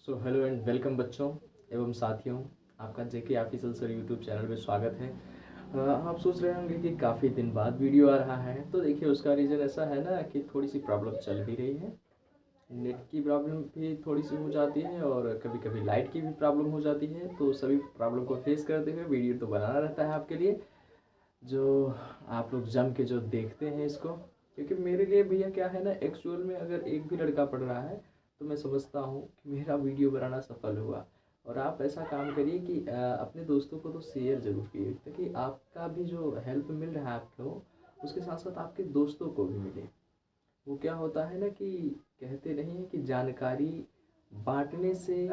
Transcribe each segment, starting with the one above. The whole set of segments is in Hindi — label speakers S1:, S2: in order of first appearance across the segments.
S1: सो हेलो एंड वेलकम बच्चों एवं साथियों, आपका जेके ऑफिशियल सर यूट्यूब चैनल पे स्वागत है। आप सोच रहे होंगे कि काफ़ी दिन बाद वीडियो आ रहा है, तो देखिए उसका रीज़न ऐसा है ना कि थोड़ी सी प्रॉब्लम चल भी रही है। नेट की प्रॉब्लम भी थोड़ी सी हो जाती है और कभी कभी लाइट की भी प्रॉब्लम हो जाती है। तो सभी प्रॉब्लम को फेस करते हुए वीडियो तो बनाना रहता है आपके लिए, जो आप लोग जम के जो देखते हैं इसको। क्योंकि मेरे लिए भैया क्या है ना, एक्चुअल में अगर एक भी लड़का पढ़ रहा है तो मैं समझता हूँ कि मेरा वीडियो बनाना सफल हुआ। और आप ऐसा काम करिए कि अपने दोस्तों को तो शेयर ज़रूर कीजिए, ताकि आपका भी जो हेल्प मिल रहा है आपको, उसके साथ साथ आपके दोस्तों को भी मिले। वो क्या होता है ना कि कहते नहीं है कि जानकारी बांटने से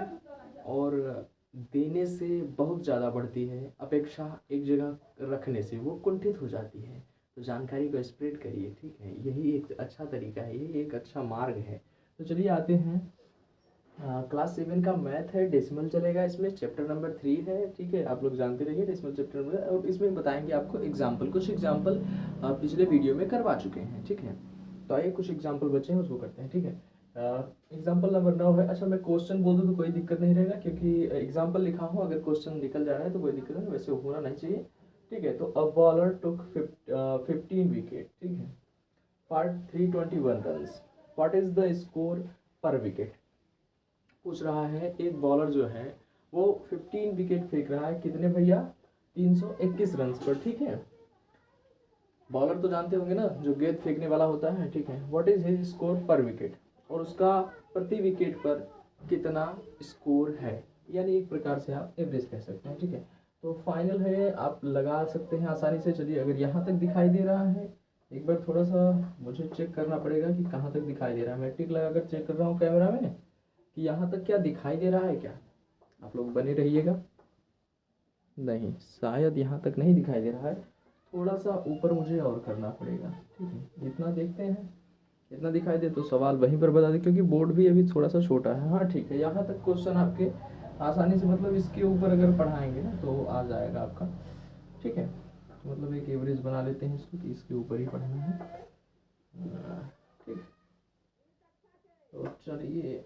S1: और देने से बहुत ज़्यादा बढ़ती है, अपेक्षा एक जगह रखने से वो कुंठित हो जाती है। तो जानकारी को स्प्रेड करिए, ठीक है, यही एक अच्छा तरीका है, यही एक अच्छा मार्ग है। तो चलिए आते हैं। क्लास 7 का मैथ है, डेसिमल चलेगा, इसमें चैप्टर नंबर 3 है। ठीक है, आप लोग जानते रहिए डेसिमल चैप्टर नंबर, और इसमें बताएंगे आपको एग्जाम्पल, कुछ एग्जाम्पल पिछले वीडियो में करवा चुके हैं। ठीक है, तो आइए कुछ एग्जाम्पल बचे हैं उसको करते हैं। ठीक है, एग्जाम्पल नंबर 9 है। अच्छा, मैं क्वेश्चन बोल दूँ तो कोई दिक्कत नहीं रहेगा, क्योंकि एग्जाम्पल लिखा हूँ, अगर क्वेश्चन निकल जा रहा है तो कोई दिक्कत नहीं, वैसे होना नहीं चाहिए। ठीक है, तो अ बॉलर टुक 15 विकेट। ठीक है, part 321 run, what is the score पर विकेट। पूछ रहा है एक बॉलर जो है वो 15 विकेट फेंक रहा है, कितने भैया, 321 रन पर। ठीक है, बॉलर तो जानते होंगे ना, जो गेंद फेंकने वाला होता है। ठीक है, व्हाट इज हिज स्कोर पर विकेट, और उसका प्रति विकेट पर कितना स्कोर है, यानी एक प्रकार से आप एवरेज कह सकते हैं। ठीक है, तो फाइनल है, आप लगा सकते हैं आसानी से। चलिए, अगर यहाँ तक दिखाई दे रहा है, एक बार थोड़ा सा मुझे चेक करना पड़ेगा कि कहाँ तक दिखाई दे रहा है। मैं टिक लगा कर चेक कर रहा हूँ कैमरा में कि यहाँ तक क्या दिखाई दे रहा है क्या। आप लोग बने रहिएगा। नहीं, शायद यहाँ तक नहीं दिखाई दे रहा है, थोड़ा सा ऊपर मुझे और करना पड़ेगा। ठीक है, जितना देखते हैं इतना दिखाई दे तो सवाल वहीं पर बता दे, क्योंकि बोर्ड भी अभी थोड़ा सा छोटा है। हाँ ठीक है, यहाँ तक क्वेश्चन आपके आसानी से, मतलब इसके ऊपर अगर पढ़ाएंगे ना तो आ जाएगा आपका। ठीक है, तो मतलब एक एवरेज बना लेते हैं इसको कि इसके ऊपर ही पढ़ना है। ठीक, तो चलिए।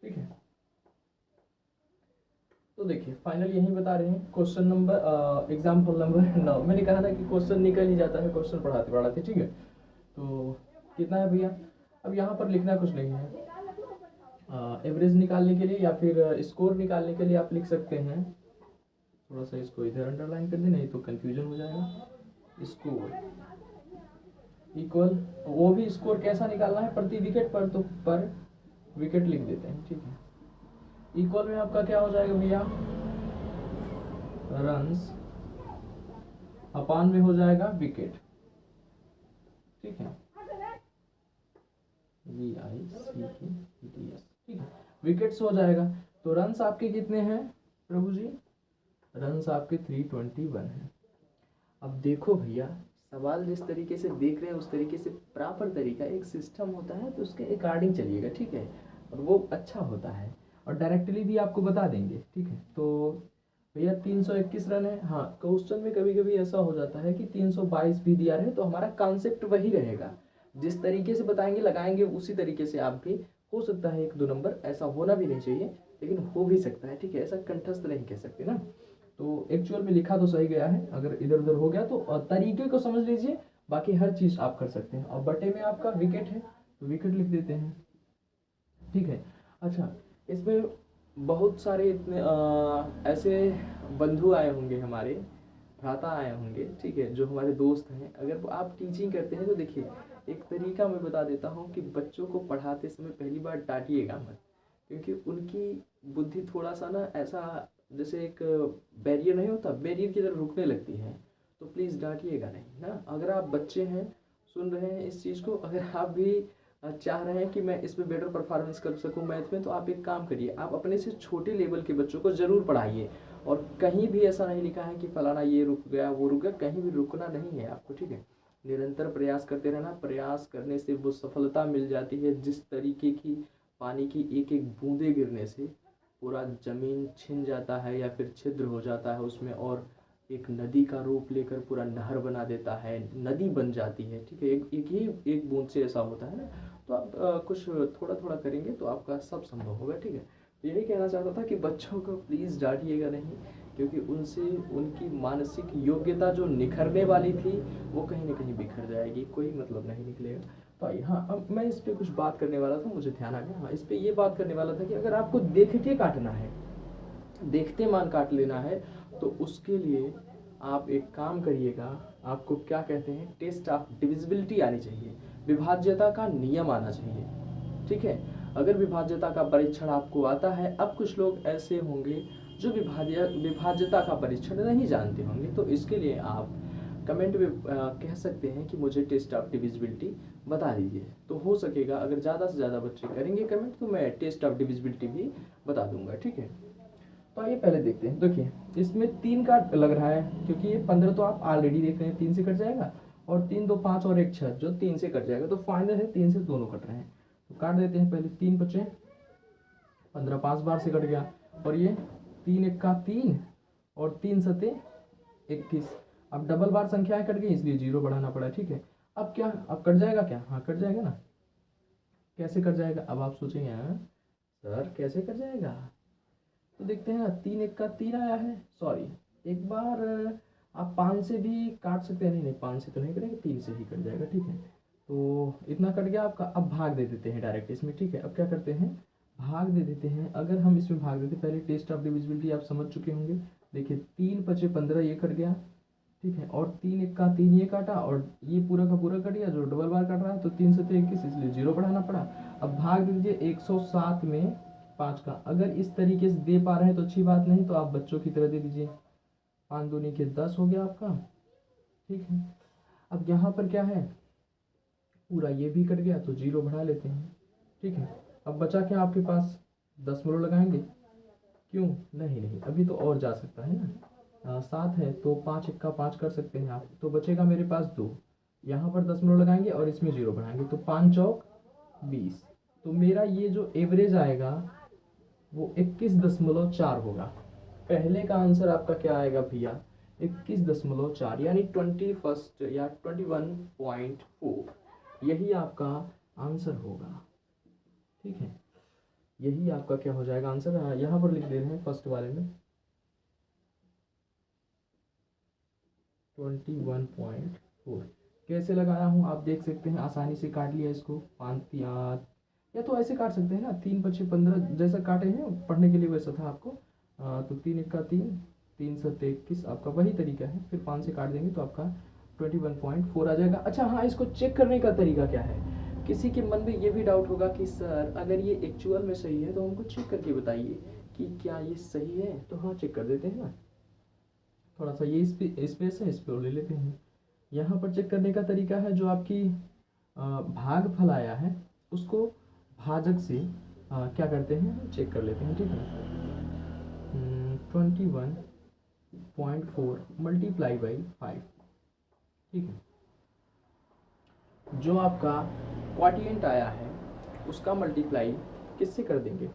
S1: ठीक है, तो देखिए फाइनल यही बता रहे हैं। क्वेश्चन नंबर एग्जाम्पल नंबर 9, मैंने कहा ना कि क्वेश्चन निकल ही जाता है क्वेश्चन पढ़ाते पढ़ाते। ठीक है, तो कितना है भैया, अब यहाँ पर लिखना कुछ नहीं है। एवरेज निकालने के लिए या फिर स्कोर निकालने के लिए आप लिख सकते हैं, थोड़ा सा इसको इधर अंडरलाइन कर दें, नहीं तो कंफ्यूजन हो जाएगा। स्कोर इक्वल, वो भी स्कोर कैसा निकालना है, प्रति विकेट पर, तो पर विकेट लिख देते हैं। ठीक है, इक्वल में आपका क्या हो जाएगा भैया, रन्स अपान में हो जाएगा विकेट। ठीक है, VICKETS। ठीक है, विकेट्स हो जाएगा। तो रन्स आपके कितने हैं प्रभु जी, रन्स आपके 321 है। अब देखो भैया, सवाल जिस तरीके से देख रहे हैं उस तरीके से प्रॉपर तरीका, एक सिस्टम होता है तो उसके अकॉर्डिंग चलिएगा। ठीक है, और वो अच्छा होता है, और डायरेक्टली भी आपको बता देंगे। ठीक है, तो भैया 321 रन है। हाँ, क्वेश्चन में कभी कभी ऐसा हो जाता है कि 322 भी दिया रहे, तो हमारा कॉन्सेप्ट वही रहेगा, जिस तरीके से बताएंगे लगाएंगे उसी तरीके से आप भी। हो सकता है 1-2 नंबर, ऐसा होना भी नहीं चाहिए लेकिन हो भी सकता है। ठीक है, ऐसा कंठस्थ नहीं कह सकते ना। तो एक्चुअल में लिखा तो सही गया है, अगर इधर उधर हो गया तो तरीके को समझ लीजिए, बाकी हर चीज़ आप कर सकते हैं। और बटे में आपका विकेट है तो विकेट लिख देते हैं। ठीक है, अच्छा, इसमें बहुत सारे इतने ऐसे बंधु आए होंगे, हमारे भ्राता आए होंगे। ठीक है, जो हमारे दोस्त हैं, अगर आप टीचिंग करते हैं तो देखिए एक तरीका मैं बता देता हूँ कि बच्चों को पढ़ाते समय पहली बार डांटिएगा मत, क्योंकि उनकी बुद्धि थोड़ा सा ना ऐसा, जैसे एक बैरियर नहीं होता, बैरियर की तरह रुकने लगती है। तो प्लीज़ डांटिएगा नहीं ना। अगर आप बच्चे हैं, सुन रहे हैं इस चीज़ को, अगर आप भी चाह रहे हैं कि मैं इसमें बेटर परफॉर्मेंस कर सकूं मैथ में, तो आप एक काम करिए, आप अपने से छोटे लेवल के बच्चों को ज़रूर पढ़ाइए। और कहीं भी ऐसा नहीं लिखा है कि फलाना ये रुक गया वो रुक गया, कहीं भी रुकना नहीं है आपको। ठीक है, निरंतर प्रयास करते रहना, प्रयास करने से वो सफलता मिल जाती है। जिस तरीके की पानी की एक एक बूंदे गिरने से पूरा जमीन छिन जाता है या फिर छिद्र हो जाता है उसमें, और एक नदी का रूप लेकर पूरा नहर बना देता है, नदी बन जाती है। ठीक है, एक एक ही एक बूंद से ऐसा होता है ना। तो आप कुछ थोड़ा थोड़ा करेंगे तो आपका सब संभव होगा, ठीक है। तो यही कहना चाहता था कि बच्चों को प्लीज़ डांटिएगा नहीं, क्योंकि उनसे उनकी मानसिक योग्यता जो निखरने वाली थी वो कहीं ना कहीं बिखर जाएगी, कोई मतलब नहीं निकलेगा। तो आइए, हाँ, अब मैं इस पर कुछ बात करने वाला था, मुझे ध्यान आ गया। हाँ, इस पर ये बात करने वाला था कि अगर आपको देख के काटना है, देखते मान काट लेना है, तो उसके लिए आप एक काम करिएगा। आपको क्या कहते हैं, टेस्ट ऑफ डिविजिबिलिटी आनी चाहिए, विभाज्यता का नियम आना चाहिए, ठीक है। अगर विभाज्यता का परीक्षण आपको आता है, अब कुछ लोग ऐसे होंगे जो विभाज्यता का परीक्षण नहीं जानते होंगे, तो इसके लिए आप कमेंट में कह सकते हैं कि मुझे टेस्ट ऑफ डिविजिबिलिटी बता दीजिए। तो हो सकेगा अगर ज़्यादा से ज़्यादा बच्चे करेंगे कमेंट, तो मैं टेस्ट ऑफ डिविजिबिलिटी भी बता दूंगा, ठीक है। तो आइए पहले देखते हैं। देखिए, इसमें 3 का लग रहा है, क्योंकि ये 15 तो आप ऑलरेडी देख रहे हैं 3 से कट जाएगा, और 3 2 5 और 1 6 जो 3 से कट जाएगा, तो फाइनल है 3 से दोनों कट रहे हैं। तो काट देते हैं, पहले 3 बचे, 15 5 बार से कट गया, और ये 3 1 का 3 और 3 सते 21। अब डबल बार संख्याएं कट गई, इसलिए 0 बढ़ाना पड़ा, ठीक है। अब क्या, अब कट जाएगा क्या? हाँ, कट जाएगा ना। कैसे कट जाएगा? अब आप सोचेंगे, हाँ सर कैसे कट जाएगा, तो देखते हैं ना। 3 1 का 3 आया है, सॉरी, एक बार आप 5 से भी काट सकते हैं। नहीं नहीं, 5 से तो नहीं करेंगे, 3 से ही कट जाएगा, ठीक है। तो इतना कट गया आपका। अब भाग दे देते हैं डायरेक्ट इसमें, ठीक है। अब क्या करते हैं, भाग दे देते हैं। अगर हम इसमें भाग देते, पहले टेस्ट ऑफ डिविजिबिलिटी आप समझ चुके होंगे। देखिए, 3 5 15 ये कट गया, ठीक है, और 3 1 का 3 ये काटा, और ये पूरा का पूरा कट गया जो डबल बार कट रहा है, तो 3 से 21, इसलिए 0 बढ़ाना पड़ा। अब भाग दीजिए 107 में 5 का। अगर इस तरीके से दे पा रहे हैं तो अच्छी बात, नहीं तो आप बच्चों की तरह दे दीजिए। 5 दूनी के 10 हो गया आपका, ठीक है। अब यहाँ पर क्या है, पूरा ये भी कट गया, तो 0 बढ़ा लेते हैं, ठीक है। अब बचा क्या आपके पास, दशमलव लगाएंगे, क्यों? नहीं नहीं, अभी तो और जा सकता है ना। 7 है तो 5 1 का 5 कर सकते हैं आप, तो बचेगा मेरे पास 2। यहाँ पर दशमलव लगाएंगे और इसमें 0 बढ़ाएंगे, तो 5 चौक 20। तो मेरा ये जो एवरेज आएगा वो 21.4 होगा। पहले का आंसर आपका क्या आएगा भैया, 21.4, यानी 21 या 21.4, यही आपका आंसर होगा, ठीक है। यही आपका क्या हो जाएगा आंसर। यहाँ पर लिख दे रहे हैं फर्स्ट वाले में 21.4। कैसे लगाया हूँ आप देख सकते हैं, आसानी से काट लिया इसको। 5 या तो ऐसे काट सकते हैं ना, 3 5 15 जैसा काटे हैं पढ़ने के लिए वैसा था आपको। तो 3 1 का 3 3 7 21 आपका वही तरीका है। फिर 5 से काट देंगे तो आपका 21.4 आ जाएगा। अच्छा हाँ, इसको चेक करने का तरीका क्या है? किसी के मन में ये भी डाउट होगा कि सर अगर ये एक्चुअल में सही है तो हमको चेक करके बताइए कि क्या ये सही है। तो हाँ, चेक कर देते हैं ना। थोड़ा सा ये स्पेस है, इस पर ले लेते हैं। यहाँ पर चेक करने का तरीका है, जो आपकी भागफल आया है उसको भाजक से क्या करते हैं, चेक कर लेते हैं, ठीक है। 21.4 मल्टीप्लाई बाई 5, ठीक है। जो आपका क्वाटिएंट आया है उसका मल्टीप्लाई किससे कर देंगे,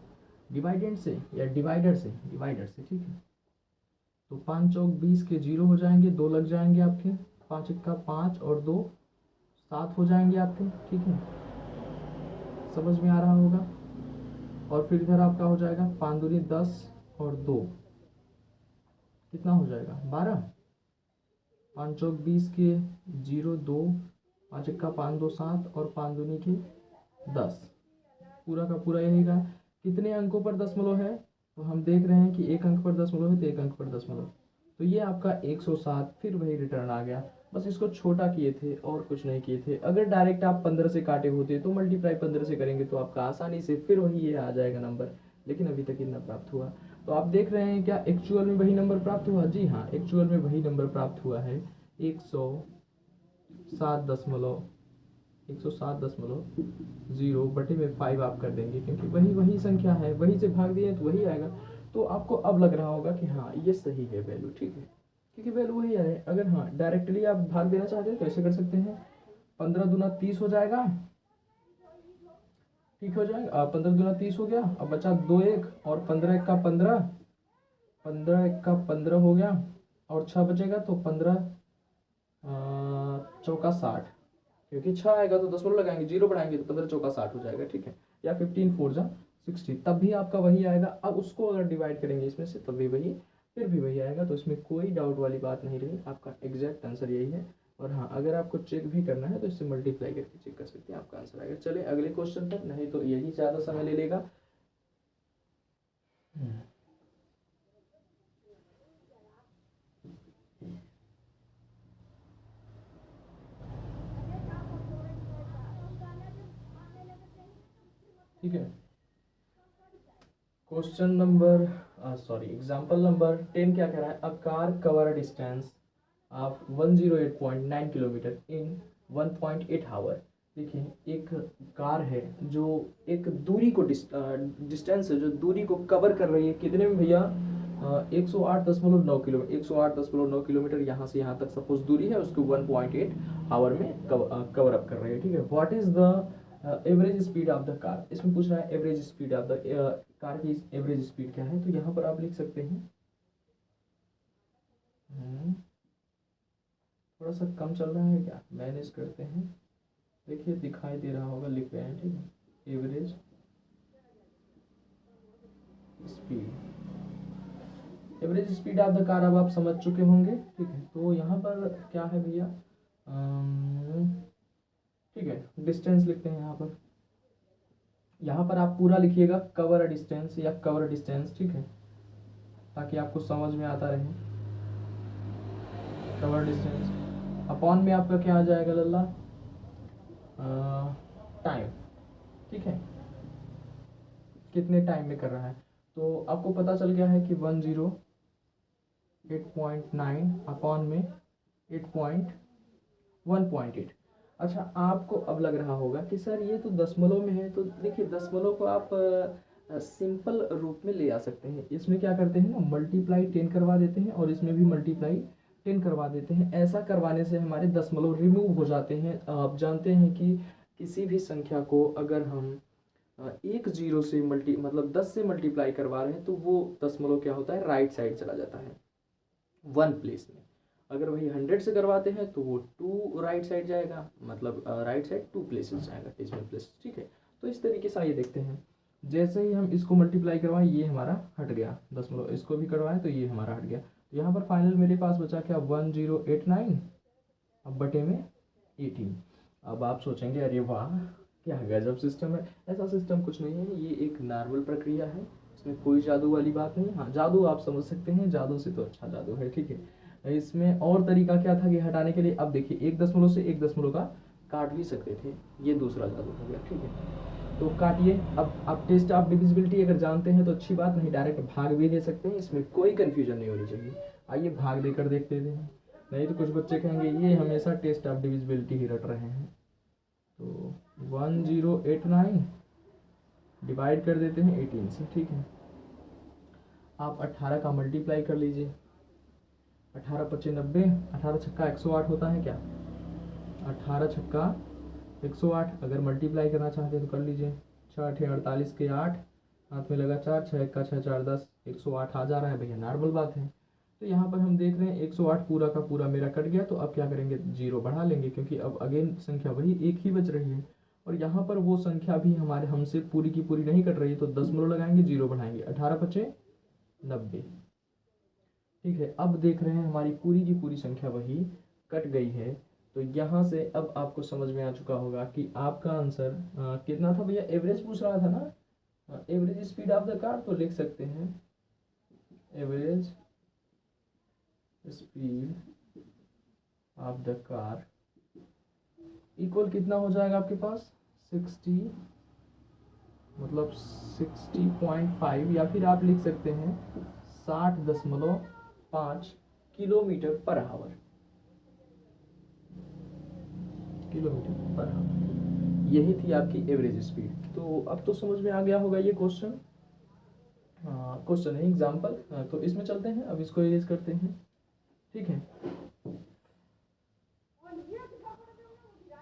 S1: डिवाइडेंड से या डिवाइडर से, डिवाइडर से, ठीक है। तो 5 चौक 20 के 0 हो जाएंगे, 2 लग जाएंगे आपके, 5 1 का 5 और 2 7 हो जाएंगे आपके, ठीक है। समझ में आ रहा होगा। और फिर इधर आपका हो जाएगा 5 दूनी 10 और 2 कितना हो जाएगा 12। 5 चौक 20 के 0 2, 5 1 का 5 2 7 और 5 दूनी के 10, पूरा का पूरा यही का। कितने अंकों पर दशमलव है, तो हम देख रहे हैं कि एक अंक पर दशमलव है, तो एक अंक पर दशमलव, तो ये आपका 107 फिर वही रिटर्न आ गया। बस इसको छोटा किए थे और कुछ नहीं किए थे। अगर डायरेक्ट आप 15 से काटे होते तो मल्टीप्लाई 15 से करेंगे तो आपका आसानी से फिर वही ये आ जाएगा नंबर, लेकिन अभी तक इतना प्राप्त हुआ। तो आप देख रहे हैं क्या एक्चुअल में वही नंबर प्राप्त हुआ? जी हाँ, एक्चुअल में वही नंबर प्राप्त हुआ है, 107.0 बटे में 5 आप कर देंगे, क्योंकि वही संख्या है, वही से भाग दिए तो वही आएगा। तो आपको अब लग रहा होगा कि हाँ ये सही है वैल्यू, ठीक है, क्योंकि वैल्यू वही है। अगर हाँ डायरेक्टली आप भाग देना चाहते हैं तो ऐसे कर सकते हैं, 15 दूना 30 हो जाएगा, ठीक हो जाएगा। 15 दूना 30 हो गया, अब बचा 2 1 और 15 1 का 15, 15 1 का 15 हो गया, और 6 बचेगा तो 15 चौका 60, क्योंकि 6 आएगा तो दशमलव लगाएंगे, 0 बढ़ाएंगे तो 15 चौका 60 हो जाएगा, ठीक है। या 15 4 जा 60, तब भी आपका वही आएगा। अब उसको अगर डिवाइड करेंगे इसमें से तब भी वही, फिर भी वही आएगा। तो इसमें कोई डाउट वाली बात नहीं रही, आपका एग्जैक्ट आंसर यही है। और हाँ, अगर आपको चेक भी करना है तो इससे मल्टीप्लाई करके चेक कर सकते हैं, आपका आंसर आएगा। चले अगले क्वेश्चन पर, नहीं तो यही ज़्यादा समय ले लेगा। ठीक है, question number sorry example number 10 क्या कह रहा है, a car cover distance of 108.9 kilometre in 1.8 hour. देखिए, एक कार है जो एक दूरी को डिस्टेंस है जो दूरी को कवर कर रही है, कितने में भैया, 108.9 किलोमीटर, 108.9 किलोमीटर यहाँ से यहाँ तक सपोज दूरी है, उसको 1.8 आवर में कवर अप कर रही है, ठीक है। What is the average speed of the car, इसमें पूछ रहा है average speed of the car की एवरेज स्पीड क्या है। तो यहाँ पर आप लिख सकते हैं, थोड़ा सा कम चल रहा है क्या, मैनेज करते हैं। देखिए दिखाई दे रहा होगा, लिख रहे हैं, ठीक है। Average speed, average speed of the car अब आप समझ चुके होंगे, ठीक है। तो यहाँ पर क्या है भैया, ठीक है, डिस्टेंस लिखते हैं यहाँ पर। यहाँ पर आप पूरा लिखिएगा कवर डिस्टेंस या कवर डिस्टेंस, ठीक है, ताकि आपको समझ में आता रहे। कवर डिस्टेंस अपॉन में आपका क्या आ जाएगा लल्ला, टाइम, ठीक है, कितने टाइम में कर रहा है। तो आपको पता चल गया है कि 108.9 अपॉन में 1.8। अच्छा, आपको अब लग रहा होगा कि सर ये तो दशमलव में है, तो देखिए दशमलव को आप सिंपल रूप में ले आ सकते हैं। इसमें क्या करते हैं ना, मल्टीप्लाई 10 करवा देते हैं और इसमें भी मल्टीप्लाई 10 करवा देते हैं। ऐसा करवाने से हमारे दशमलव रिमूव हो जाते हैं। आप जानते हैं कि किसी भी संख्या को अगर हम एक जीरो से मतलब 10 से मल्टीप्लाई करवा रहे हैं तो वो दशमलव क्या होता है, राइट साइड चला जाता है 1 प्लेस में। अगर वही 100 से करवाते हैं तो वो 2 राइट साइड जाएगा, मतलब राइट साइड 2 प्लेसेस जाएगा, डेसिमल प्लेस, ठीक है। तो इस तरीके से आइए देखते हैं, जैसे ही हम इसको मल्टीप्लाई करवाएं ये हमारा हट गया दशमलव, इसको भी करवाएं तो ये हमारा हट गया। तो यहाँ पर फाइनल मेरे पास बचा क्या, 1089 अब बटे में 18। अब आप सोचेंगे अरे वाह क्या गजब सिस्टम है। ऐसा सिस्टम कुछ नहीं है, ये एक नॉर्मल प्रक्रिया है, इसमें कोई जादू वाली बात नहीं। हाँ, जादू आप समझ सकते हैं, जादू से तो अच्छा जादू है, ठीक है। इसमें और तरीका क्या था कि हटाने के लिए, अब देखिए एक दशमलव से एक दशमलव का काट भी सकते थे, ये दूसरा जादू हो गया, ठीक है। तो काटिए। अब आप टेस्ट ऑफ डिविजिबिलिटी अगर जानते हैं तो अच्छी बात, नहीं डायरेक्ट भाग भी दे सकते हैं, इसमें कोई कन्फ्यूजन नहीं होनी चाहिए। आइए भाग देकर देखते हैं, नहीं तो कुछ बच्चे कहेंगे ये हमेशा टेस्ट ऑफ डिविजिबिलिटी ही रट रहे हैं। तो 1089 डिवाइड कर देते हैं 18 से, ठीक है। आप 18 का मल्टीप्लाई कर लीजिए, 18 पच्चे 90, 18 छक्का 108 होता है क्या, 18 छक्का 108। अगर मल्टीप्लाई करना चाहते हैं तो कर लीजिए, 6 8 48 के 8, हाथ में लगा 4, 6 1 6 4 10, 108 आ जा रहा है भैया, नॉर्मल बात है। तो यहाँ पर हम देख रहे हैं 108 पूरा का पूरा मेरा कट गया, तो अब क्या करेंगे, जीरो बढ़ा लेंगे, क्योंकि अब अगेन संख्या वही एक ही बच रही है। और यहाँ पर वो संख्या भी हमारे हमसे पूरी की पूरी नहीं कट रही है, तो दशमलव लगाएंगे, जीरो बढ़ाएंगे, 18 पच्चे 90, ठीक है। अब देख रहे हैं हमारी पूरी की पूरी संख्या वही कट गई है। तो यहाँ से अब आपको समझ में आ चुका होगा कि आपका आंसर कितना था भैया, एवरेज पूछ रहा था ना, average speed of the car, तो लिख सकते हैं average speed of the car equal कितना हो जाएगा आपके पास, 60, मतलब 60.5, या फिर आप लिख सकते हैं 60.5 kilometre per hour, kilometre per hour, यही थी आपकी एवरेज स्पीड। तो अब तो समझ में आ गया होगा ये क्वेश्चन, क्वेश्चन है एग्जाम्पल। तो इसमें चलते हैं, अब इसको इरेज करते हैं, ठीक है।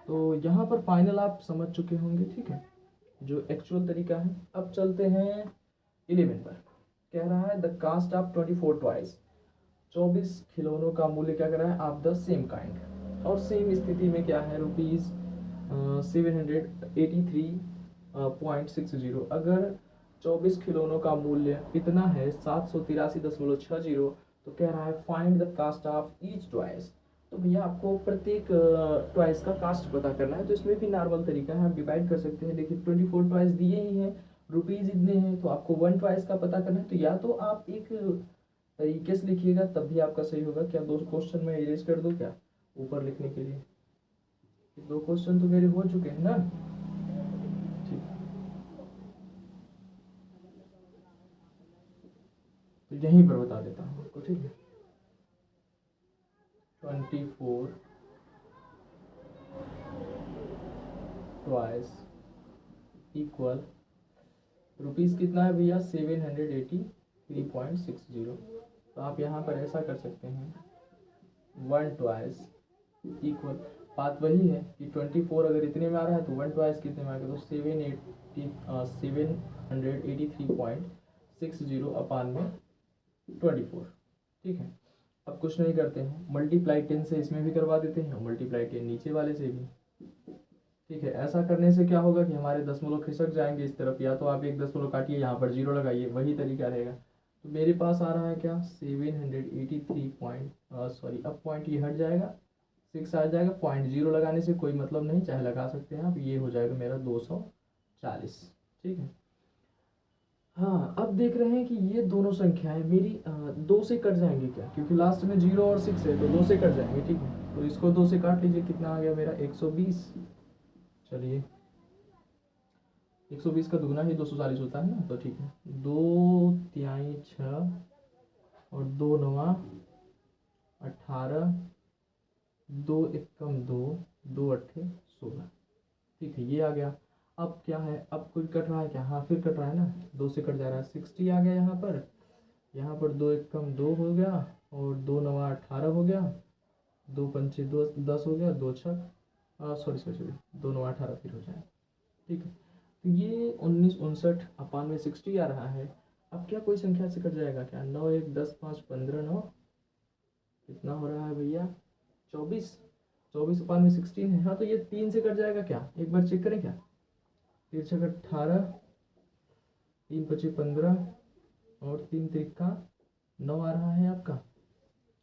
S1: तो यहाँ पर फाइनल आप समझ चुके होंगे, ठीक है, जो एक्चुअल तरीका है। अब चलते हैं 11 पर, कह रहा है द कास्ट ऑफ 24 टॉयज, 24 खिलौनों का मूल्य क्या कर रहा है, आप द सेम काइंड, और सेम स्थिति में क्या है, रुपीज 783.60। अगर 24 खिलौनों का मूल्य इतना है 783.60, तो कह रहा है find the cost of each toys. तो भैया आपको प्रत्येक टॉयस का कास्ट पता करना है। तो इसमें भी नॉर्मल तरीका है, आप डिवाइड कर सकते हैं। देखिए 24 टॉयस दिए ही हैं, रुपीज़ इतने हैं, तो आपको 1 टॉयस का पता करना है। तो या तो आप एक तरीके से लिखिएगा, तब भी आपका सही होगा। क्या 2 क्वेश्चन में इरेज कर दूँ क्या ऊपर लिखने के लिए? 2 क्वेश्चन तो मेरे हो चुके हैं ना। ठीक, तो यहीं पर बता देता हूँ आपको, ठीक है। 24 टॉयस इक्वल रुपीज़ कितना है भैया? 783.60। तो आप यहाँ पर ऐसा कर सकते हैं, 1 टॉयस इक्वल, बात वही है कि 24 अगर इतने में आ रहा है तो 1 टॉयस कितने में आ गया? तो 783.60 अपान में 24। ठीक है, अब कुछ नहीं करते हैं, मल्टीप्लाई 10 से इसमें भी करवा देते हैं और मल्टीप्लाई 10 नीचे वाले से भी। ठीक है, ऐसा करने से क्या होगा कि हमारे दशमलव खिसक जाएंगे इस तरफ। या तो आप एक दशमलव काटिए, यहाँ पर 0 लगाइए, वही तरीका रहेगा। तो मेरे पास आ रहा है क्या? 783 पॉइंट, सॉरी अब पॉइंट ये हट जाएगा, 6 आ जाएगा। पॉइंट 0 लगाने से कोई मतलब नहीं, चाहे लगा सकते हैं आप। ये हो जाएगा मेरा 240। ठीक है, हाँ अब देख रहे हैं कि ये दोनों संख्याएं मेरी 2 से कट जाएंगी क्या? क्योंकि लास्ट में 0 और 6 है, तो 2 से कट जाएंगे। ठीक है, तो इसको 2 से काट लीजिए, कितना आ गया मेरा? 120। चलिए 120 का दुगना ही 240 होता है ना, तो ठीक है। 2 तिहाई 6 और 2 नवा 18, 2 एकम 2, 2 अट्ठे 16। ठीक है, ये आ गया। अब क्या है? अब कोई कट रहा है क्या? हाँ फिर कट रहा है ना, 2 से कट जा रहा है। 60 आ गया यहाँ पर। यहाँ पर 2 एकम 2 हो गया और 2 नवा 18 हो गया, 2 पंचे 10 हो गया, 2 छक सॉरी 2 नवा 18 फिर हो जाए। ठीक है, तो ये 19 59 अपान में 60 आ रहा है। अब क्या कोई संख्या से कट जाएगा क्या? 9 1 10 5 15 9 कितना हो रहा है भैया? 24। 24 अपान में 16 है। हाँ तो ये 3 से कट जाएगा क्या? एक बार चेक करें क्या? 3 छक 18, 3 पचे 15 और 3 त्रिका 9 आ रहा है आपका।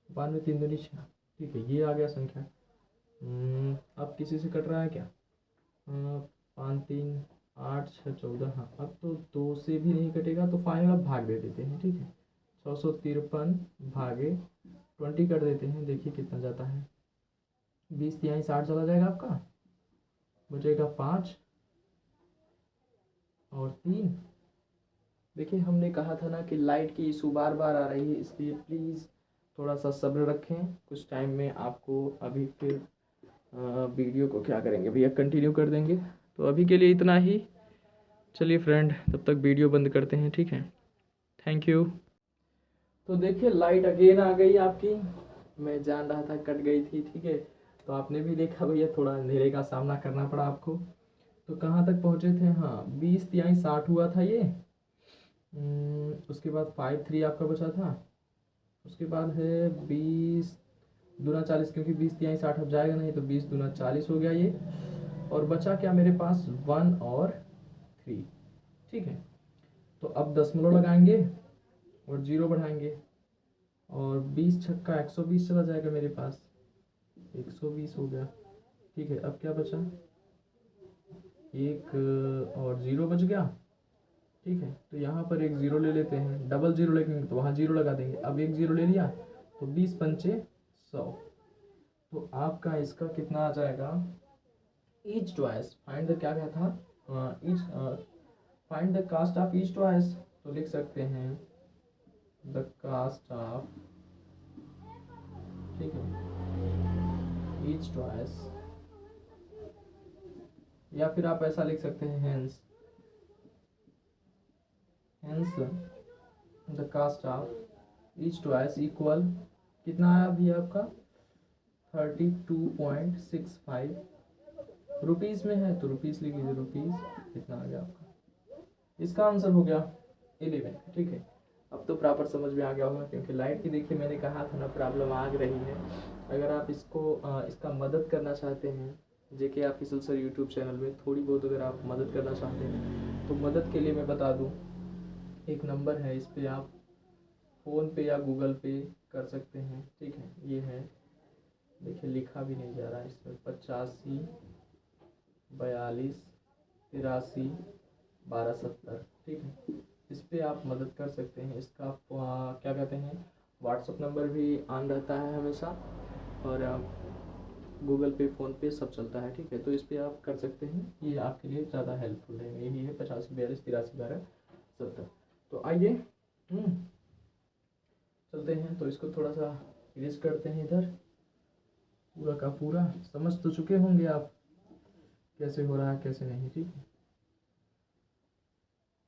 S1: अपान में 3 दूनी 6। ठीक है, ये आ गया संख्या। अब किसी से कट रहा है क्या? 5 3 8 6 14। हाँ अब तो 2 से भी नहीं कटेगा, तो फाइनल अब भाग दे देते हैं। ठीक है, 653 भागे 20 कर देते हैं। देखिए कितना जाता है? 20 तिहाई 60 चला जाएगा आपका, बचेगा 5 और 3। देखिए हमने कहा था ना कि लाइट की इशू बार बार आ रही है, इसलिए प्लीज़ थोड़ा सा सब्र रखें। कुछ टाइम में आपको अभी फिर वीडियो को क्या करेंगे भैया, कंटिन्यू कर देंगे। तो अभी के लिए इतना ही। चलिए फ्रेंड, तब तक वीडियो बंद करते हैं। ठीक है, थैंक यू। तो देखिए लाइट अगेन आ गई आपकी। मैं जान रहा था कट गई थी। ठीक है, तो आपने भी देखा भैया, थोड़ा अंधेरे का सामना करना पड़ा आपको। तो कहाँ तक पहुँचे थे? हाँ 20 तिहाई 60 हुआ था ये। उसके बाद 5 3 आपका बचा था। उसके बाद है 20 दूना 40, क्योंकि 20 तिहाई 60 अब जाएगा नहीं, तो 20 दूना 40 हो गया ये। और बचा क्या मेरे पास? 1 और 3। ठीक है, तो अब दशमलव लगाएंगे और 0 बढ़ाएंगे और 20 छक्का 120 चला जाएगा मेरे पास, 120 हो गया। ठीक है, अब क्या बचा? 1 और 0 बच गया। ठीक है, तो यहाँ पर एक 0 ले लेते हैं, डबल 0 लेंगे तो वहाँ 0 लगा देंगे। अब एक 0 ले लिया तो 20 पंचे 100। तो आपका इसका कितना आ जाएगा? ईच ट्वाइस फाइंड द, क्या क्या था? Each find the cost of each twice. तो लिख सकते हैं द कास्ट ऑफ, ठीक है, ईच ट्वाइस, या फिर आप ऐसा लिख सकते हैं hence the cost of each twice equal, कितना आया अभी आपका? 32.65 रुपीज़ में है, तो रुपीज़ लिख लीजिए। रुपीज़ कितना आ गया आपका? इसका आंसर हो गया 11। ठीक है, अब तो प्रॉपर समझ में आ गया होगा, क्योंकि लाइट की देखिए मैंने कहा था ना प्रॉब्लम आ रही है। अगर आप इसको इसका मदद करना चाहते हैं जेके ऑफिशियल सर यूट्यूब चैनल में थोड़ी बहुत अगर आप मदद करना चाहते हैं तो मदद के लिए मैं बता दूं, एक नंबर है, इस पर आप फ़ोन पे या गूगल पे कर सकते हैं। ठीक है, ये है, देखिए लिखा भी नहीं जा रहा है इस पर, 85 42 83 12 70। ठीक है, इस पर आप मदद कर सकते हैं। इसका क्या कहते हैं, व्हाट्सअप नंबर भी ऑन रहता है हमेशा, और गूगल पे फ़ोन पे सब चलता है। ठीक है, तो इस पर आप कर सकते हैं, ये आपके लिए ज़्यादा हेल्पफुल है। यही है 85 42 83 12 70। तो आइए चलते हैं, तो इसको थोड़ा सा इरेज करते हैं इधर, पूरा का पूरा। समझ तो चुके होंगे आप कैसे हो रहा है कैसे नहीं। ठीक है,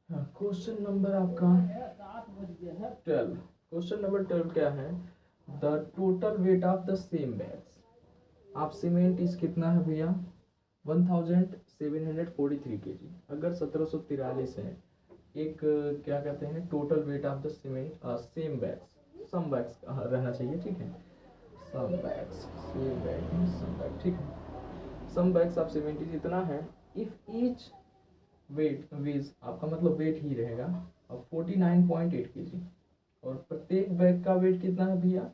S1: हाँ, क्वेश्चन नंबर आपका 12। क्वेश्चन नंबर 12 क्या है, the total weight of the same bags आप सीमेंट इस कितना है भैया, 1743 kg। अगर 1743 है, एक क्या कहते हैं total weight of the cement same bags, some bags रहना चाहिए। ठीक है, some bags, same bag, some bag. ठीक है, some bags of cement is इतना है, इफ ईच वेट वीज आपका मतलब वेट ही रहेगा, और 49.8 kg, और प्रत्येक बैग का वेट कितना है भैया,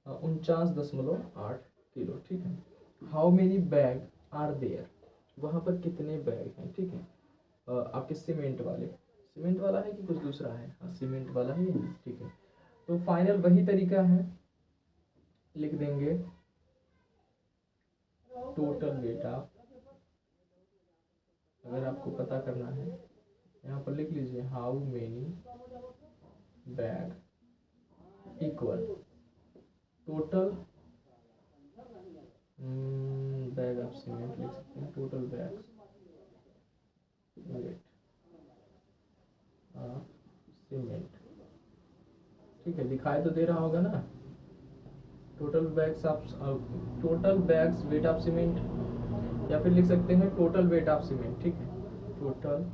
S1: 49.8 किलो। ठीक है, how many bag are there, वहाँ पर कितने बैग हैं। ठीक है, आपके सीमेंट वाले, सीमेंट वाला है कि कुछ दूसरा है, हाँ सीमेंट वाला ही है। ठीक है, तो फाइनल वही तरीका है, लिख देंगे टोटल वेट ऑफ, अगर आपको पता करना है यहाँ पर लिख लीजिए, how many bag equal total bag of cement, लिख सकते हैं total bags weight of cement. ठीक है, दिखाई तो दे रहा होगा ना, total bags of, total bags weight of cement, या फिर लिख सकते हैं टोटल वेट ऑफ सीमेंट। ठीक है, टोटल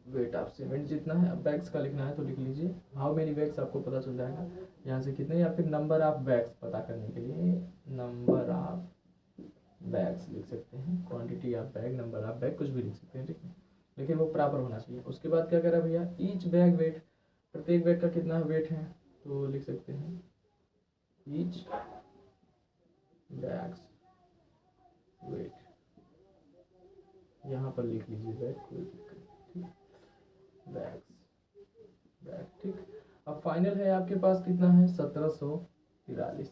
S1: वेट ऑफ सीमेंट जितना है, अब बैग्स का लिखना है तो लिख लीजिए हाउ मेनी बैग्स, आपको पता चल जाएगा यहाँ से कितने, या फिर नंबर ऑफ बैग्स पता करने के लिए नंबर ऑफ बैग्स लिख सकते हैं, quantity of bag, number of bag, कुछ भी लिख सकते हैं। ठीक है, लेकिन वो प्रॉपर होना चाहिए। उसके बाद क्या करा भैया, ईच बैग वेट, प्रत्येक बैग का कितना वेट है, तो लिख सकते हैं ईच बैग्स वेट, यहाँ पर लिख लीजिए बैग, कोई दिक्कत नहीं। ठीक, बैग्स बैग। ठीक, अब फाइनल है आपके पास कितना है, 1743,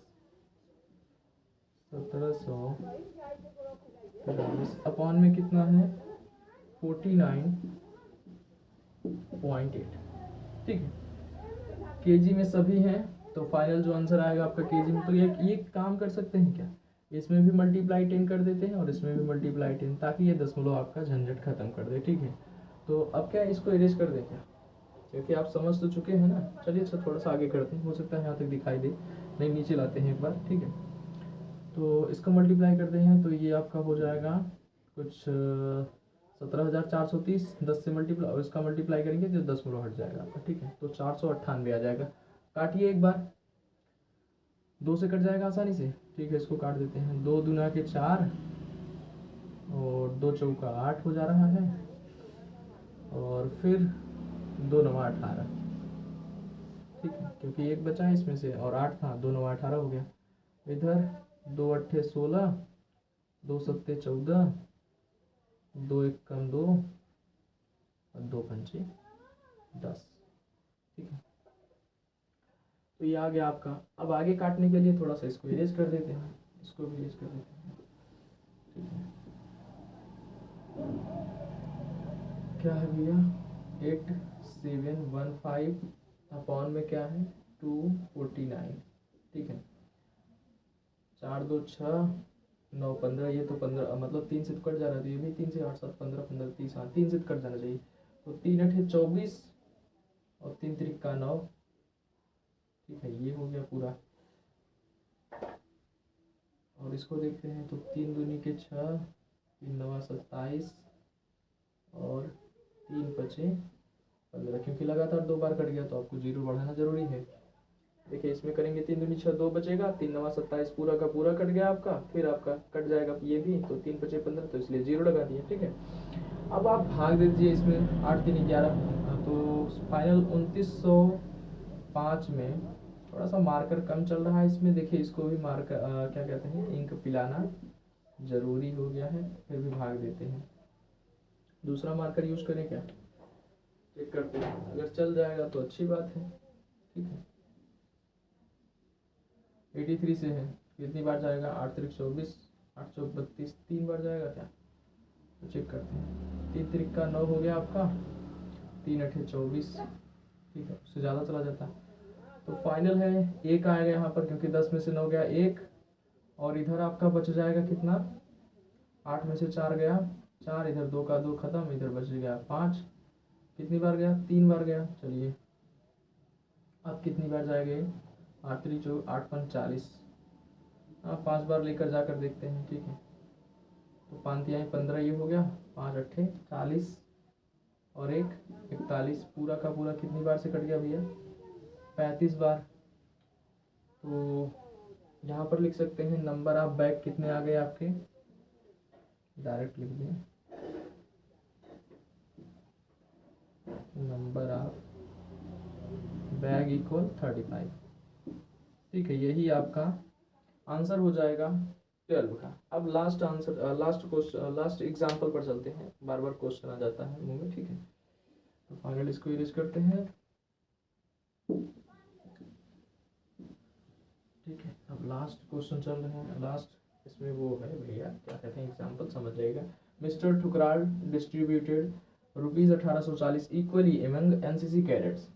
S1: 1743 अपॉन में कितना है, 49.8। ठीक है, केजी में सभी हैं, तो फाइनल जो आंसर आएगा आपका केजी में। तो ये काम कर सकते हैं क्या, इसमें भी मल्टीप्लाई 10 कर देते हैं और इसमें भी मल्टीप्लाई 10, ताकि ये दशमलव आपका झंझट खत्म कर दे। ठीक है, तो अब क्या इसको इरेज कर दें क्या, क्योंकि आप समझ तो चुके हैं ना। चलिए अच्छा थोड़ा सा आगे करते हैं, हो सकता है यहाँ तक दिखाई दे, नहीं नीचे लाते हैं एक बार। ठीक है, तो इसको मल्टीप्लाई करते हैं, तो ये आपका हो जाएगा कुछ 17,430, 10 से मल्टीप्लाई, और इसका मल्टीप्लाई करेंगे तो 10 हट जाएगा आपका। ठीक है, तो 498 आ जाएगा। काटिए एक बार, 2 से कट जाएगा आसानी से। ठीक है, इसको काट देते हैं, 2 दूना के 4 और 2 चौका 8 हो जा रहा है, और फिर 2 नवा 18। ठीक है, क्योंकि एक बचा है इसमें से और 8 था, 2 नवा 18 हो गया। इधर 2 अट्ठे 16, 2 सत्ते 14, 2 एक कम 2 और 2 पंचे 10। ठीक है, तो ये आ गया आपका। अब आगे काटने के लिए थोड़ा सा इसको इरेज कर देते हैं, इसको भी इरेज कर देते हैं। ठीक है, क्या है भैया, 8715 अपॉन में क्या है 249। ठीक है, 4 2 6 9 15, ये तो 15 मतलब 3 से तो कट जा रहा है, तो ये भी 3 से 8 7 15 15 30, हाँ 3 से तो कट जाना चाहिए। तो 3 अठे 24 और 3 त्रिक 9। ठीक है, ये हो गया पूरा। और इसको देखते हैं, तो 3 दूनी के 6, 3 नवा 27 और 3 पचे 15, क्योंकि लगातार 2 बार कट गया तो आपको 0 बढ़ाना जरूरी है। देखिए इसमें करेंगे 3 दूनी 6, 2 बचेगा, 3 नवा 27, पूरा का पूरा कट गया आपका, फिर आपका कट जाएगा ये भी, तो 3 बचे 15, तो इसलिए 0 लगा दिया। ठीक है, अब आप भाग दे दीजिए इसमें, 8 3 11, तो फाइनल 2905 में थोड़ा सा मार्कर कम चल रहा है इसमें। देखिए इसको भी मार्कर क्या कहते हैं, इंक पिलाना ज़रूरी हो गया है, फिर भी भाग देते हैं। दूसरा मार्कर यूज़ करें क्या, चेक करते हैं, अगर चल जाएगा तो अच्छी बात है। ठीक है, 83 से है, कितनी बार जाएगा, 8 3 24, 8 चौक 32, 3 बार जाएगा क्या, तो चेक करते हैं। 3 3 का 9 हो गया आपका, 3 8 24, ठीक है, उससे ज़्यादा चला जाता है। तो फाइनल है एक आएगा यहाँ पर, क्योंकि 10 में से 9 गया 1, और इधर आपका बच जाएगा कितना, 8 में से 4 गया 4, इधर 2 का 2 खत्म, इधर बच गया 5, कितनी बार गया, 3 बार गया। चलिए अब कितनी बार जाएंगे, 8 3 जो 8 5 40, हाँ 5 बार लेकर जाकर देखते हैं। ठीक है, तो 5 तिहाई 15 ये हो गया, 5 अट्ठे 40 और 1 41, पूरा का पूरा कितनी बार से कट गया भैया, 35 बार। तो यहाँ पर लिख सकते हैं नंबर ऑफ बैग कितने आ गए आपके, डायरेक्ट लिख दें, नंबर ऑफ बैग इक्वल 35। ठीक है, यही आपका आंसर हो जाएगा 12 का। अब last answer, last question, last example पर चलते हैं, बार बार क्वेश्चन आ जाता है मुंह में। ठीक है, तो फाइनल इसको इरेज करते हैं। ठीक है, अब लास्ट क्वेश्चन चल रहे हैं, लास्ट इसमें वो है भैया, क्या कहते हैं, एग्जाम्पल समझ जाएगा। Mister Thukral distributed ₹1840 equally among NCC cadets.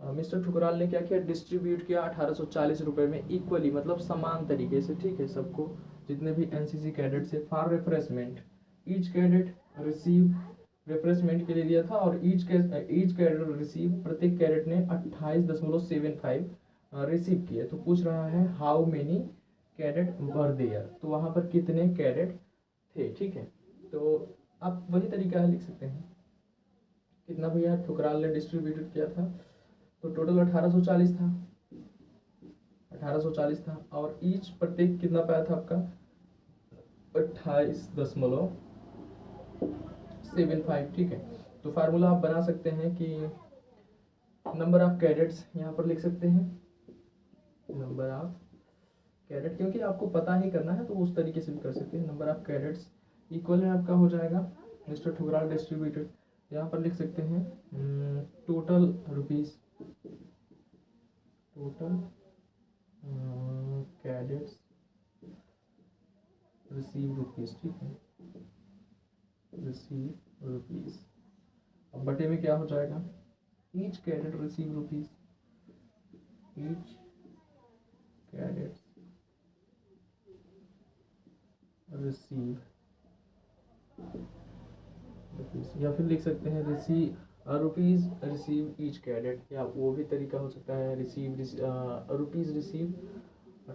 S1: Mister Thukral ने क्या किया, डिस्ट्रीब्यूट किया 1840 रुपये में, इक्वली मतलब समान तरीके से। ठीक है, सबको जितने भी एनसीसी कैडेट्स है, for refreshment, each cadet receive, refreshment के लिए दिया था, और ईच कैडेट रिसीव, प्रत्येक कैडेट ने 28.75 रिसीव किए। तो पूछ रहा है how many cadet were there, तो वहाँ पर कितने कैडेट थे। ठीक है, तो आप वही तरीका है लिख सकते हैं, कितना भैया ठुकराल ने डिस्ट्रीब्यूटेड किया था, तो टोटल 1840 था, 1840 था, और ईच प्रत्येक कितना पाया था आपका, 28.75। ठीक है, तो फार्मूला आप बना सकते हैं कि नंबर ऑफ कैडेट्स यहाँ पर लिख सकते हैं, नंबर ऑफ कैडेट, क्योंकि आपको पता ही करना है तो उस तरीके से भी कर सकते हैं। नंबर ऑफ कैडेट्स इक्वल में आपका हो जाएगा मिस्टर ठुकराल डिस्ट्रीब्यूटेड, यहाँ पर लिख सकते हैं total rupees, total cadets receive rupees. ठीक है, रिसीव रुपीज़, अब बटे में क्या हो जाएगा, each cadet receive rupees, each cadet receive rupees, या फिर लिख सकते हैं रुपीज़ रिसीव ईच कैडेट, या वो भी तरीका हो सकता है receive rupees receive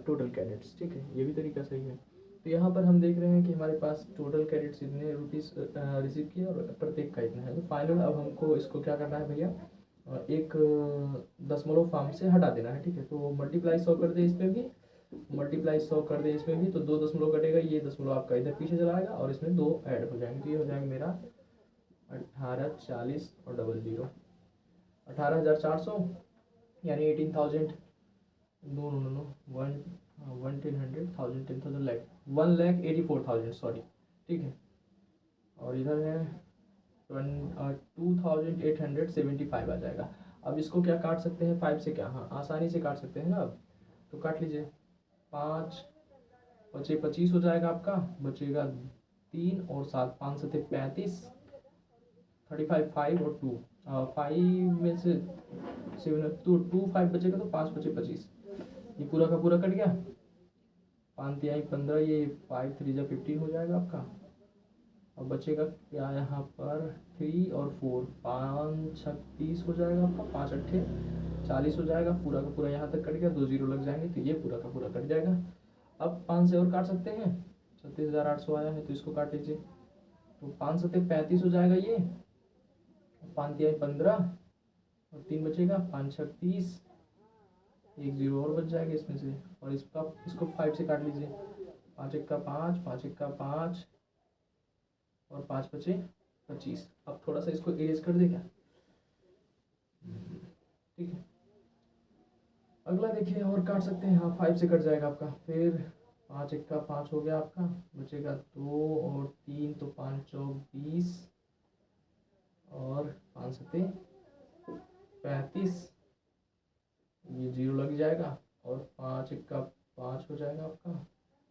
S1: total cadets. ठीक है, ये भी तरीका सही है। तो यहाँ पर हम देख रहे हैं कि हमारे पास टोटल कैडेट्स इतने रुपीज़ रिसीव किए, और प्रत्येक का इतना है। तो फाइनल अब हमको इसको क्या करना है भैया, एक दशमलव फॉर्म से हटा देना है। ठीक है, तो मल्टीप्लाई 100 कर दे इसमें भी, मल्टीप्लाई 100 कर दे इसमें भी, तो 2 दशमलव कटेगा, ये दशमलव आपका इधर पीछे चला आएगा, और इसमें 2 ऐड हो जाएंगे, तो ये हो जाएगा मेरा 1840 और 00, 18,400 यानी 18,000, no no no, 1,10,000, 10,000 lakh, 1,84,000 sorry. ठीक है, और इधर है 2,875 आ जाएगा। अब इसको क्या काट सकते हैं, 5 से, क्या, हाँ आसानी से काट सकते हैं ना। अब तो काट लीजिए, 5 बचे 25 हो जाएगा आपका, बचेगा 3 और 7, 5 सते 35, 35 5 और 2, 5 में से 7, तो 2 5 बचेगा, तो 5 बचे 25, ये पूरा का पूरा कट गया, 5 तिहाई 15, ये 5 3 जा 15 हो जाएगा आपका। अब बचेगा क्या यहाँ पर, 3 और 4, 5 6 30 हो जाएगा आपका, 5 अट्ठे 40 हो जाएगा, पूरा का पूरा यहाँ तक कट गया, 2 जीरो लग जाएंगे, तो ये पूरा का पूरा कट जाएगा। अब 5 से और काट सकते हैं, 36,800 आया है, तो इसको काट लीजिए, तो 5 सते 35 हो जाएगा ये, 5 तिहाई 15 और 3 बचेगा, 5 6 30, एक जीरो और बच जाएगा इसमें से, और इसको 5 से काट लीजिए। 5 एक का 5, 5 एक का 5, और 5 बचे 25। अब थोड़ा सा इसको इरेज कर दे क्या? ठीक है। अगला देखिए और काट सकते हैं, हाँ 5 से कट जाएगा आपका। फिर 5 एक का 5 हो गया आपका, बचेगा 2 और 3, तो 5 चौक 20, और 5 सत्ते 35, ये जीरो लग जाएगा, और 5 एक का 5 हो जाएगा आपका।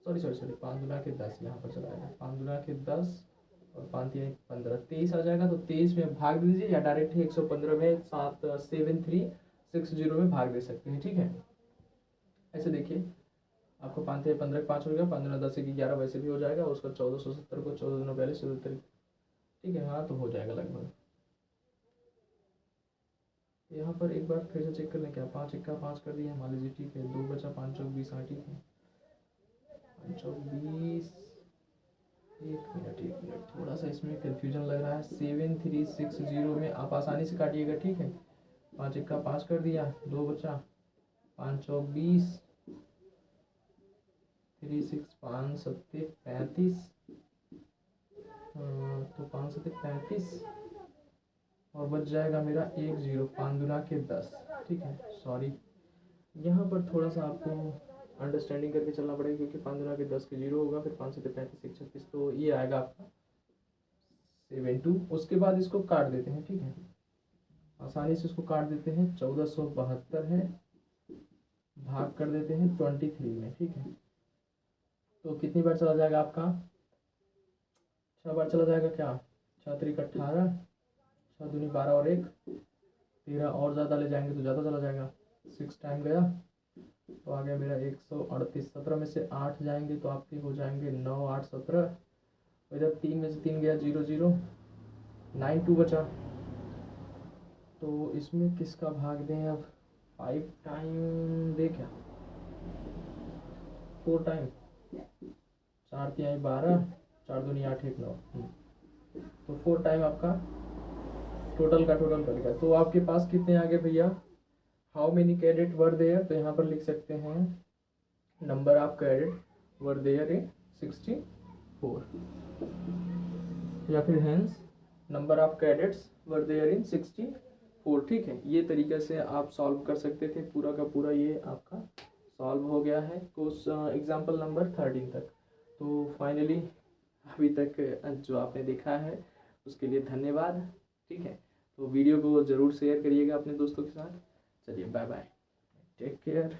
S1: सॉरी सॉरी सॉरी, 5 दुना के 10 यहाँ पर चला जाएगा, 5 दुना के 10 और 5 या 15, 23 आ जाएगा। तो 23 में भाग दीजिए, या डायरेक्ट ही 115 में 7360 में भाग दे सकते हैं। ठीक है, ऐसे देखिए आपको 5 या 15 5 हो गया, 15 10 की 11 वैसे भी हो जाएगा, उसका 1470 को 14 दिनों पहले 14 तारीख। ठीक है, हाँ तो हो जाएगा लगभग। यहाँ पर एक बार फिर से चेक कर लें क्या? 5 एक का 5 कर दिया मान लीजिए, ठीक है। 2 बचा, 5 चौक 20, हाँ ठीक है। 5 चौक 20, एक मिनट थोड़ा सा इसमें कन्फ्यूजन लग रहा है। 7360 में आप आसानी से काटिएगा, ठीक है। 5 एक का 5 कर दिया, 2 बचा, 5 चौक 20, 36 5 सत्ते 35, तो 5 सत्ते 35, और बच जाएगा मेरा 1 जीरो, 5 दुना के 10। ठीक है, सॉरी यहाँ पर थोड़ा सा आपको अंडरस्टैंडिंग करके चलना पड़ेगा, क्योंकि 5 दुना के 10 के जीरो होगा, फिर 5 सत्ते 35 1 36, तो ये आएगा आपका 72। उसके बाद इसको काट देते हैं, ठीक है, आसानी से इसको काट देते हैं। 1472 है, भाग कर देते हैं 23 में, ठीक है। तो कितनी बार चला जाएगा आपका? 6 बार चला जाएगा क्या? 6 त्रिक 18, 6 दूनी 12 और 1 13, और ज़्यादा ले जाएंगे तो ज़्यादा चला जाएगा। 6 टाइम गया तो आ गया मेरा 138। 17 में से 8 जाएंगे तो आपके हो जाएंगे 9 8 17, इधर 3 में से 3 गया 0 0, 9 2 बचा। तो इसमें किसका भाग दें अब? 5 टाइम दे क्या? 4 टाइम, 4 तिहाई 12, 4 दूनी 8 1 9, तो 4 टाइम आपका टोटल का टोटल कर गया। तो आपके पास कितने आ गए भैया? How many cadet were there? तो यहाँ पर लिख सकते हैं number of cadet were there in 64, या फिर hence number of cadets were there in 64। ठीक है, ये तरीके से आप सॉल्व कर सकते थे। पूरा का पूरा ये आपका सॉल्व हो गया है एग्जाम्पल नंबर 13 तक। तो फाइनली अभी तक जो आपने देखा है उसके लिए धन्यवाद। ठीक है, तो वीडियो को ज़रूर शेयर करिएगा अपने दोस्तों के साथ। चलिए बाय बाय, टेक केयर।